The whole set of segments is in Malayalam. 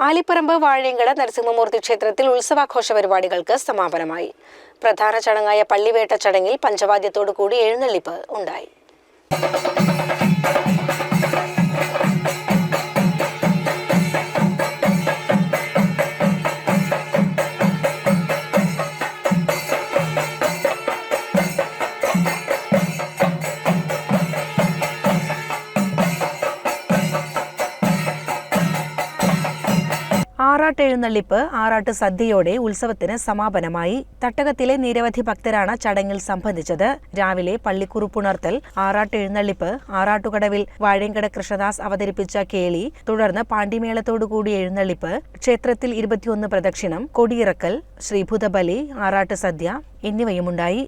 ആലിപ്പറമ്പ് വാഴയങ്കട നരസിംഹമൂർത്തി ക്ഷേത്രത്തിൽ ഉത്സവാഘോഷ പരിപാടികൾക്ക് സമാപനമായി. പ്രധാന ചടങ്ങായ പള്ളിവേട്ട ചടങ്ങിൽ പഞ്ചവാദ്യത്തോടുകൂടി എഴുന്നള്ളിപ്പ് ഉണ്ടായി. ആറാട്ട് എഴുന്നള്ളിപ്പ്, ആറാട്ട് സദ്യയോടെ ഉത്സവത്തിന് സമാപനമായി. തട്ടകത്തിലെ നിരവധി ഭക്തരാണ് ചടങ്ങിൽ സംബന്ധിച്ചത്. രാവിലെ പള്ളിക്കുറുപ്പുണർത്തൽ, ആറാട്ട് എഴുന്നള്ളിപ്പ്, ആറാട്ടുകടവിൽ വാഴയങ്കട കൃഷ്ണദാസ് അവതരിപ്പിച്ച കേളി, തുടർന്ന് പാണ്ടിമേളത്തോടുകൂടി എഴുന്നള്ളിപ്പ്, ക്ഷേത്രത്തിൽ 21 പ്രദക്ഷിണം, കൊടിയിറക്കൽ, ശ്രീഭൂതബലി, ആറാട്ട് സദ്യ എന്നിവയുമുണ്ടായി.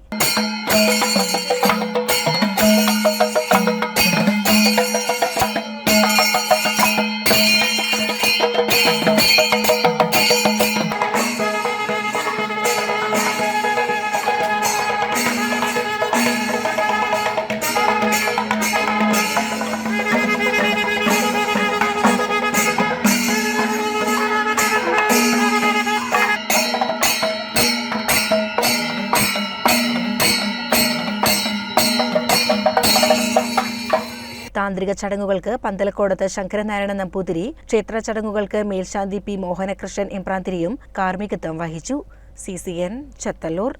താന്ത്രിക ചടങ്ങുകൾക്ക് പന്തലക്കോടത്ത് ശങ്കരനാരായണ നമ്പൂതിരി, ക്ഷേത്ര ചടങ്ങുകൾക്ക് മേൽശാന്തി പി മോഹനകൃഷ്ണൻ ഇമ്പ്രാന്തിരിയും കാർമ്മികത്വം വഹിച്ചു. CCN ചത്തല്ലൂർ.